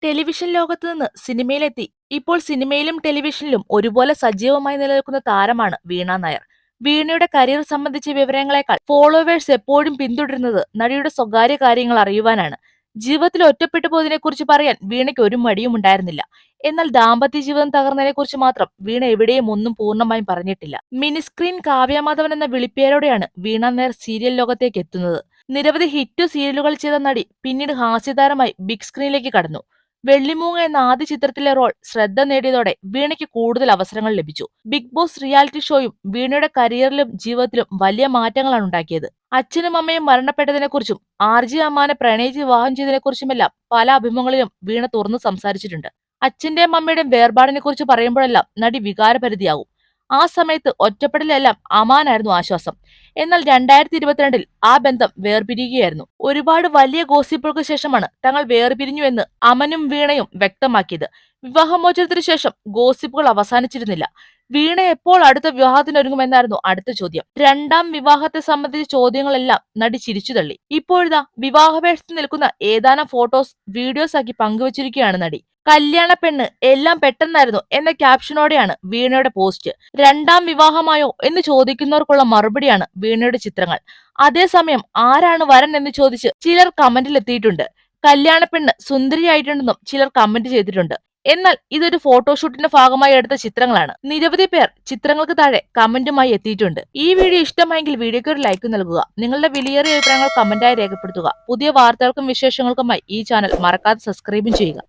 Television ലോകത്ത് നിന്ന് സിനിമയിലെത്തി ഇപ്പോൾ സിനിമയിലും ടെലിവിഷനിലും ഒരുപോലെ സജീവമായി നിലനിൽക്കുന്ന താരമാണ് വീണ നായർ. വീണയുടെ കരിയർ സംബന്ധിച്ച വിവരങ്ങളെക്കാൾ ഫോളോവേഴ്സ് എപ്പോഴും പിന്തുടരുന്നത് നടിയുടെ സ്വകാര്യ കാര്യങ്ങൾ അറിയുവാനാണ്. ജീവിതത്തിൽ ഒറ്റപ്പെട്ടു പോയതിനെക്കുറിച്ച് പറയാൻ വീണയ്ക്ക് ഒരു മടിയും ഉണ്ടായിരുന്നില്ല. എന്നാൽ ദാമ്പത്യ ജീവിതം തകർന്നതിനെക്കുറിച്ച് മാത്രം വീണ എവിടെയും ഒന്നും പൂർണ്ണമായും പറഞ്ഞിട്ടില്ല. മിനിസ്ക്രീൻ കാവ്യമാധവൻ എന്ന വിളിപ്പേരോടെയാണ് വീണ നായർ സീരിയൽ ലോകത്തേക്ക് എത്തുന്നത്. നിരവധി ഹിറ്റ് സീരിയലുകൾ ചെയ്ത നടി പിന്നീട് ഹാസ്യതാരമായി ബിഗ് സ്ക്രീനിലേക്ക് കടന്നു. വെള്ളിമൂങ്ങ എന്ന ആദ്യ ചിത്രത്തിലെ റോൾ ശ്രദ്ധ നേടിയതോടെ വീണയ്ക്ക് കൂടുതൽ അവസരങ്ങൾ ലഭിച്ചു. ബിഗ് ബോസ് റിയാലിറ്റി ഷോയും വീണയുടെ കരിയറിലും ജീവിതത്തിലും വലിയ മാറ്റങ്ങളാണ് ഉണ്ടാക്കിയത്. അച്ഛനും അമ്മയും മരണപ്പെട്ടതിനെക്കുറിച്ചും RJ അമ്മാനെ പ്രണയിച്ച് വിവാഹം ചെയ്തതിനെക്കുറിച്ചുമെല്ലാം പല അഭിമുഖങ്ങളിലും വീണ തുറന്നു സംസാരിച്ചിട്ടുണ്ട്. അച്ഛന്റെയും അമ്മയുടെയും വേർപാടിനെക്കുറിച്ച് പറയുമ്പോഴെല്ലാം നടി വികാരഭരിതയാകും. ആ സമയത്ത് ഒറ്റപ്പെടലെല്ലാം അമാനായിരുന്നു ആശ്വാസം. എന്നാൽ 2022 ആ ബന്ധം വേർപിരിയുകയായിരുന്നു. ഒരുപാട് വലിയ ഗോസിപ്പുകൾക്ക് ശേഷമാണ് തങ്ങൾ വേർപിരിഞ്ഞു എന്ന് അമനും വീണയും വ്യക്തമാക്കിയത്. വിവാഹമോചനത്തിനു ശേഷം ഗോസിപ്പുകൾ അവസാനിച്ചിരുന്നില്ല. വീണ എപ്പോൾ അടുത്ത വിവാഹത്തിനൊരുങ്ങുമെന്നായിരുന്നു അടുത്ത ചോദ്യം. രണ്ടാം വിവാഹത്തെ സംബന്ധിച്ച ചോദ്യങ്ങളെല്ലാം നടി ചിരിച്ചുതള്ളി. ഇപ്പോഴിതാ വിവാഹവേഷത്തിൽ നിൽക്കുന്ന ഏതാനും ഫോട്ടോസ് വീഡിയോസ് ആക്കി പങ്കുവച്ചിരിക്കുകയാണ് നടി. കല്യാണ പെണ്ണ് എല്ലാം പെട്ടെന്നായിരുന്നു എന്ന ക്യാപ്ഷനോടെയാണ് വീണയുടെ പോസ്റ്റ്. രണ്ടാം വിവാഹമായോ എന്ന് ചോദിക്കുന്നവർക്കുള്ള മറുപടിയാണ് വീണയുടെ ചിത്രങ്ങൾ. അതേസമയം ആരാണ് വരൻ എന്ന് ചോദിച്ച് ചിലർ കമന്റിൽ എത്തിയിട്ടുണ്ട്. കല്യാണ പെണ്ണ് സുന്ദരിയായിട്ടുണ്ടെന്നും ചിലർ കമന്റ് ചെയ്തിട്ടുണ്ട്. എന്നാൽ ഇതൊരു ഫോട്ടോഷൂട്ടിന്റെ ഭാഗമായി എടുത്ത ചിത്രങ്ങളാണ്. നിരവധി പേർ ചിത്രങ്ങൾക്ക് താഴെ കമന്റുമായി എത്തിയിട്ടുണ്ട്. ഈ വീഡിയോ ഇഷ്ടമായെങ്കിൽ വീഡിയോയ്ക്ക് ഒരു ലൈക്ക് നൽകുക. നിങ്ങളുടെ വിലയേറിയ അഭിപ്രായങ്ങൾ കമന്റായി രേഖപ്പെടുത്തുക. പുതിയ വാർത്തകൾക്കും വിശേഷങ്ങൾക്കുമായി ഈ ചാനൽ മറക്കാതെ സബ്സ്ക്രൈബും ചെയ്യുക.